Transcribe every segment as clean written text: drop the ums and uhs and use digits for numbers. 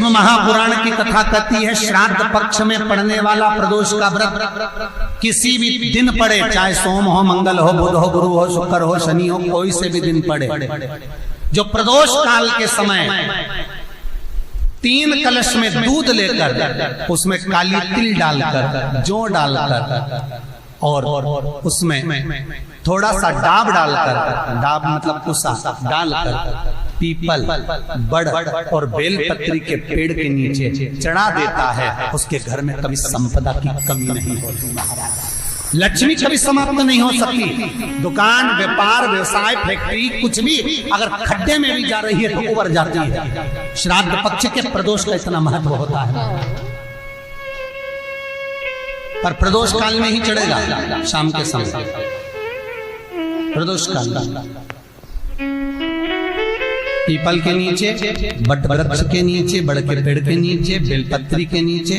शिव महापुराण की कथा कहती है, श्राद्ध पक्ष में पड़ने वाला प्रदोष का व्रत किसी भी दिन पड़े, चाहे सोम हो, मंगल हो, बुध हो, गुरु हो, शुक्र हो, शनि हो, कोई से भी दिन पड़े, जो प्रदोष काल के समय 3 कलश में दूध लेकर उसमें काली तिल डालकर, जौ डालकर और उसमें थोड़ा सा डाब डालकर, डाब मतलब कुसा डालकर पीपल, बड़ और बेलपत्री के पेड़ के नीचे चढ़ा देता है, उसके घर में कभी संपदा की कमी नहीं होती महाराज। लक्ष्मी कभी समाप्त नहीं हो सकती। दुकान, व्यापार, व्यवसाय, फैक्ट्री कुछ भी अगर खड्डे में भी जा रही है तो उबर जाती है। श्राद्ध पक्ष के प्रदोष का इतना महत्व होता है, पर प्रदोष काल में ही चढ़ेगा, शाम के समय प्रदोष काल पीपल के नीचे, बट वृक्ष के नीचे, बड़ के पेड़ के नीचे, बेलपत्री के नीचे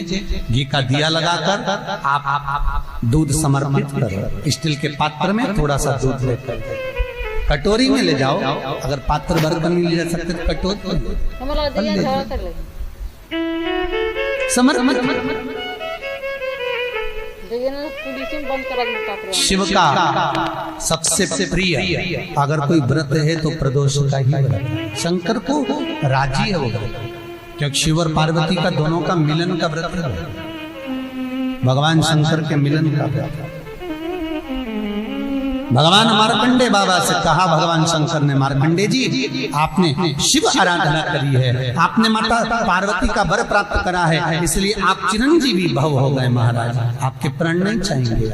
घी का दिया लगाकर आप दूध समर्पित करो। स्टील के पात्र में थोड़ा सा दूध लेकर कटोरी में ले जाओ, अगर पात्र भर कर नहीं ले जा सकते तो कटोरी समर्पित। शिव का सबसे प्रिय अगर कोई व्रत है तो प्रदोष का ही व्रत है। शंकर को राजी है वो व्रत, क्योंकि शिव और पार्वती का दोनों का मिलन का व्रत है, भगवान शंकर के मिलन का व्रत। भगवान मार्कंडे बाबा से कहा, भगवान शंकर ने, मार्कंडे जी आपने शिव आराधना करी है, आपने माता पार्वती का वर प्राप्त करा है, इसलिए आप चिरंजीवी भव हो गए महाराज, आपके प्राण नहीं चाहेंगे।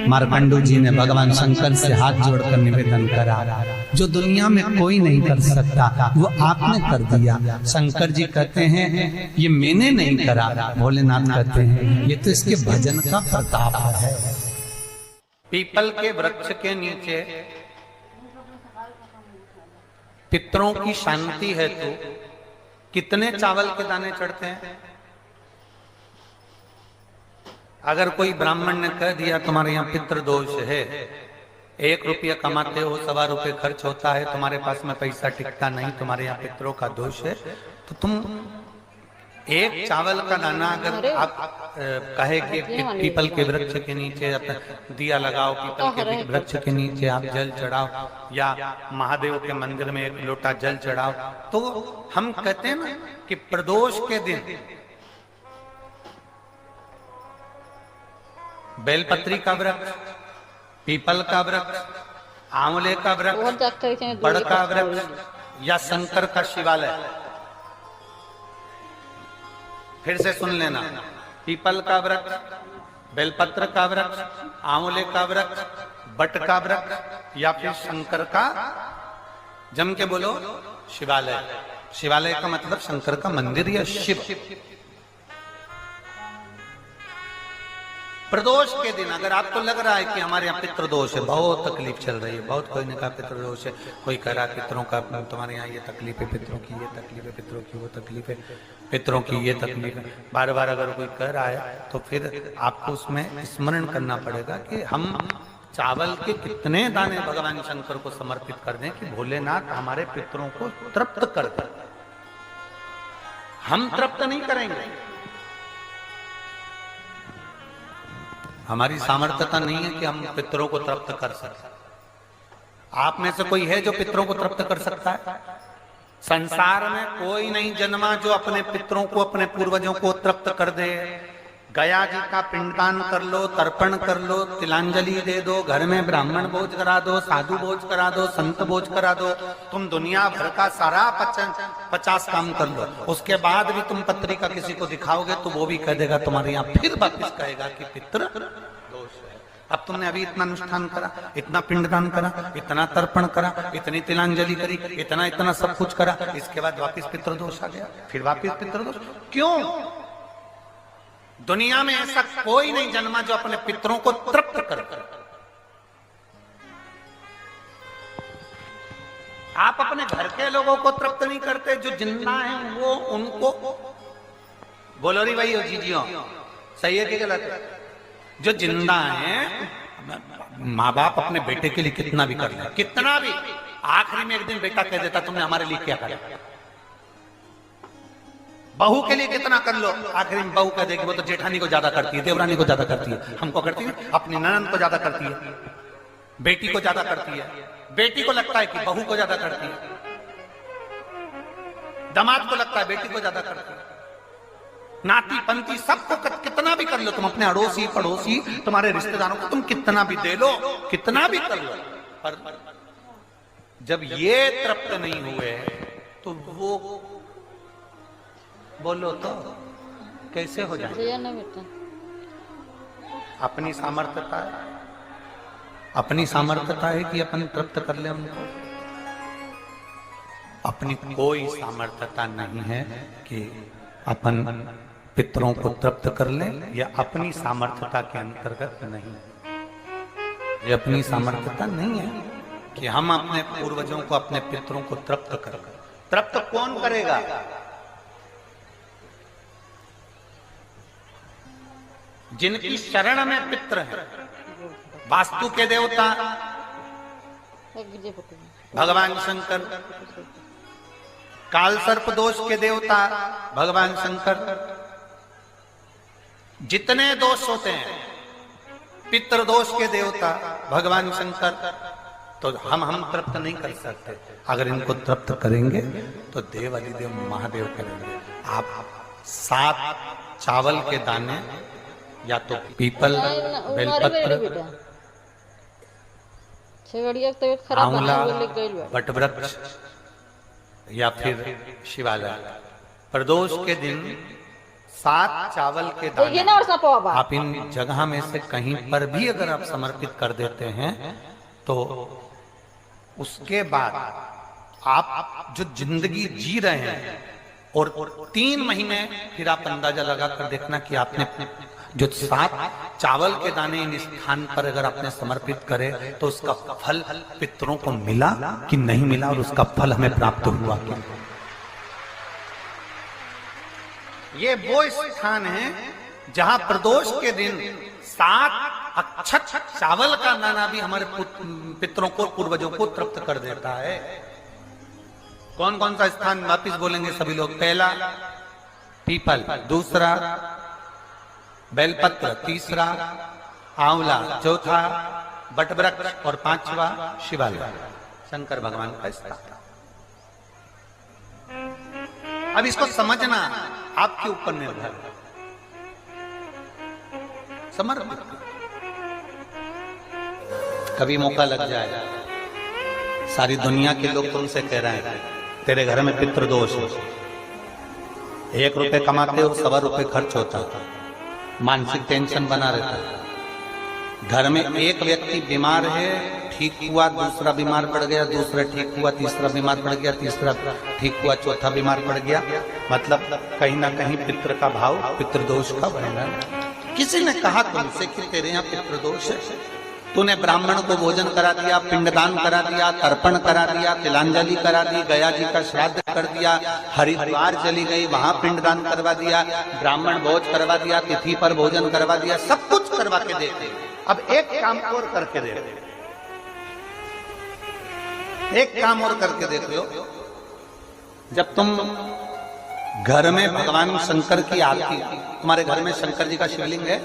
मार्कंडू जी ने भगवान शंकर से हाथ जोड़कर निवेदन करा, जो दुनिया में कोई नहीं कर सकता वो आपने कर दिया। शंकर जी कहते हैं ये मैंने नहीं करा, भोलेनाथ कहते हैं ये तो इसके भजन का प्रताप है। पीपल के वृक्ष के नीचे पितरों की शांति है तो कितने चावल के दाने चढ़ते हैं? अगर कोई ब्राह्मण ने कह दिया तुम्हारे यहाँ पितृ दोष है, 1 रुपया कमाते हो, 1.25 रुपये खर्च होता है, तुम्हारे पास में पैसा टिकता नहीं, तुम्हारे यहाँ पितरों का दोष है, तो तुम 1 चावल का दाना अगर आप कहे कि पीपल के वृक्ष के नीचे दिया लगाओ, पीपल के वृक्ष के नीचे आप जल चढ़ाओ, या महादेव के मंदिर में 1 लोटा जल चढ़ाओ, तो हम कहते हैं ना कि प्रदोष के दिन बेलपत्री का वृक्ष, पीपल का वृक्ष, आंवले का वृक्ष, बड़ का वृक्ष या शंकर का शिवालय। फिर से सुन लेना, पीपल का वृक्ष, बेलपत्र का वृक्ष, आंवले का वृक्ष, बट का वृक्ष या फिर शंकर का, जम के बोलो, शिवालय। शिवालय का मतलब शंकर का मंदिर या शिव। प्रदोष के दिन अगर आपको लग रहा है कि हमारे यहाँ पितृदोष है, बहुत तकलीफ चल रही है, बहुत कोई ने कहा पितृदोष है, कोई कह रहा पितरों का, तुम्हारे यहाँ ये तकलीफ है, पितरों की ये तकलीफ है, पितरों की वो तकलीफ है, पितरों की ये तकलीफ है, बार बार अगर कोई कह रहा है तो फिर आपको उसमें स्मरण करना पड़ेगा कि हम चावल के कितने दाने भगवान शंकर को समर्पित कर दें कि भोलेनाथ हमारे पितरों को तृप्त कर दें। हम तृप्त नहीं करेंगे, हमारी सामर्थ्यता नहीं है कि हम पितरों को तृप्त कर सकें। आप में से कोई है जो पितरों को तृप्त कर सकता है? संसार में कोई नहीं जन्मा जो अपने पितरों को, अपने पूर्वजों को तृप्त कर दे। गया जी का पिंडदान कर लो, तर्पण कर लो, तिलांजलि दे दो, घर में ब्राह्मण भोज करा दो, साधु भोज करा दो, संत भोज करा दो, तुम दुनिया भर का सारा 50 काम कर लो, उसके बाद भी तुम पत्री का किसी को दिखाओगे तो वो भी कह देगा तुम्हारे यहाँ, फिर वापिस कहेगा कि पितृ दोष है। अब तुमने अभी इतना अनुष्ठान करा, इतना पिंडदान करा, इतना तर्पण करा, इतनी तिलांजलि करी, इतना सब कुछ करा, इसके बाद वापिस पितृदोष आ गया, फिर वापिस पितृदोष। क्यों? दुनिया में ऐसा कोई नहीं जन्मा जो अपने पितरों को तृप्त कर। आप अपने घर के लोगों को तृप्त नहीं करते, जो जिंदा हैं वो उनको बोलो री भाई जीजियो, सही है कि गलत है? जो जिंदा हैं, माँ बाप अपने बेटे के लिए कितना भी कर ले, कितना भी, आखिरी में एक दिन बेटा कह देता तुमने हमारे लिए क्या करा, बहू के लिए कितना कर लो, आखिर में बहू कह देगी वो तो जेठानी को ज्यादा करती है, देवरानी को ज्यादा करती है, हमको करती है, अपनी ननद को ज्यादा करती है, बेटी को ज्यादा करती है, बेटी को लगता है कि बहू को ज्यादा करती है, दामाद को लगता है बेटी को ज्यादा करती है, नाती पंती सबको कितना भी कर लो तुम, अपने अड़ोसी पड़ोसी तुम्हारे रिश्तेदारों को तुम कितना भी दे लो, कितना भी कर लो, पर जब ये तृप्त नहीं हुए तो वो बोलो तो कैसे हो जाए? अपनी सामर्थ्यता है, अपनी सामर्थ्यता है कि अपन तृप्त कर ले उनको, अपनी कोई सामर्थ्यता नहीं है कि अपन पितरों को तृप्त कर ले, या अपनी सामर्थ्यता के अंतर्गत नहीं, ये अपनी सामर्थ्यता नहीं है कि हम अपने पूर्वजों को अपने पितरों को तृप्त कर। तृप्त कौन करेगा? जिनकी शरण में पित्र है, वास्तु के देवता भगवान शंकर, काल सर्प दोष के देवता भगवान शंकर, जितने दोष होते हैं पितृ दोष के देवता भगवान शंकर, तो हम तृप्त नहीं कर सकते। अगर इनको तृप्त करेंगे तो देव अधिदेव महादेव करेंगे। आप 7 चावल के दाने या तो पीपल, बेलपत्र, आंवला, वटवृक्ष या फिर शिवालय, प्रदोष के दिन 7 चावल के दाने आप इन जगह में से कहीं पर भी अगर आप समर्पित कर देते हैं तो उसके बाद आप जो जिंदगी जी रहे हैं और 3 महीने फिर आप अंदाजा लगा कर देखना कि आपने जो 7 चावल के दाने इन स्थान पर अगर आपने समर्पित करे तो उसका फल पितरों को मिला कि नहीं मिला, और उसका फल हमें प्राप्त हुआ क्या? ये वो स्थान है जहां प्रदोष के दिन 7 अक्षत चावल का दाना भी हमारे पितरों को, पूर्वजों को तृप्त कर देता है। कौन कौन सा स्थान वापिस बोलेंगे सभी लोग? पहला पीपल, दूसरा बेलपत्र, तीसरा आंवला, चौथा वटवृक्ष और 5वां शिवालय, शंकर भगवान का स्थान। अब इसको समझना आपके ऊपर निर्भर है, समर्पित। कभी मौका लग जाए, सारी दुनिया के लोग तुमसे कह रहे हैं तेरे घर में पितृदोष है, 1 रुपए कमाते हो 1.25 रुपए खर्च होता है, मानसिक टेंशन बना रहता है। घर में एक व्यक्ति बीमार है, ठीक हुआ, दूसरा बीमार पड़ गया, दूसरा ठीक हुआ, तीसरा बीमार पड़ गया, तीसरा ठीक हुआ, चौथा बीमार पड़ गया, मतलब कहीं ना कहीं पितृ का भाव, पितृदोष का बना। किसी ने कहा तुमसे कि तेरे यहाँ पितृदोष है, तूने ब्राह्मण को भोजन करा दिया, पिंडदान करा दिया, तर्पण करा दिया, तिलांजलि करा दी, गया जी का श्राद्ध कर दिया, हरिद्वार चली गई, वहां पिंडदान करवा दिया, ब्राह्मण भोज करवा दिया, तिथि पर भोजन करवा दिया, सब कुछ करवा के देते। अब एक काम और करके देते, एक काम और करके देख लो। जब तुम घर में भगवान शंकर की आरती, तुम्हारे घर में शंकर जी का शिवलिंग है,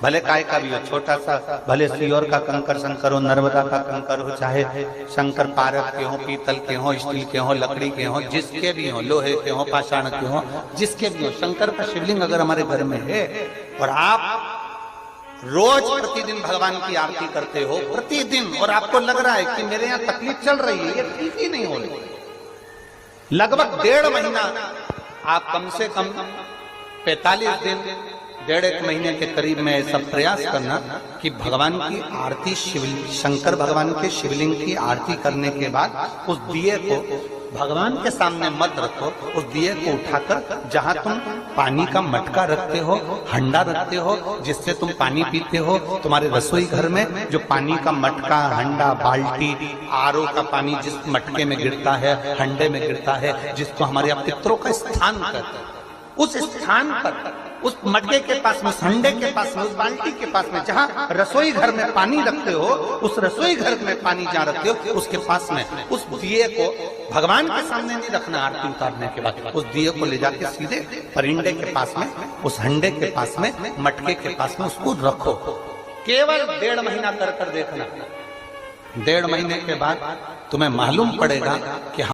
भले काय का भी हो, छोटा सा, भले सियोर का कंकर शंकर हो, नर्मदा का कंकर हो, चाहे शंकर पारक के हो, पीतल के हो, स्टील के हो, लकड़ी के हो, जिसके भी हो, लोहे के हो, पाषाण के हो, जिसके भी हो, शंकर का शिवलिंग अगर हमारे घर में है और आप रोज प्रतिदिन भगवान की आरती करते हो, प्रतिदिन, और आपको लग रहा है कि मेरे यहाँ तकलीफ चल रही है, ये ठीक ही नहीं हो रही, लगभग 1.5 महीना आप कम से कम 45 दिन, 1.5 महीने के करीब में ऐसा प्रयास करना कि भगवान की आरती, शंकर भगवान के शिवलिंग की आरती करने के बाद उस दिए को भगवान के सामने मत रखो, उस दिए को उठाकर जहां तुम पानी का मटका रखते हो, हंडा रखते हो, जिससे तुम पानी पीते हो, तुम्हारे रसोई घर में जो पानी का मटका, हंडा, बाल्टी, आरओ का पानी जिस मटके में गिरता है, हंडे में गिरता है, जिसको हमारे यहाँ पितरों का स्थान कहते हैं, उस स्थान पर, उस मटके के पास में, उस हंडे के पास में, उस बाल्टी के पास में, जहां रसोई घर में पानी रखते हो, उस रसोई घर में पानी जहां रखते हो, उसके पास में उस दिए को भगवान के सामने नहीं रखना। आरती उतारने के बाद उस दिए को ले जाके सीधे परिंडे के पास में, उस हंडे के पास में, मटके के पास में उसको रखो। केवल 1.5 महीना कर देखना। 1.5 महीने के बाद तुम्हें मालूम पड़ेगा कि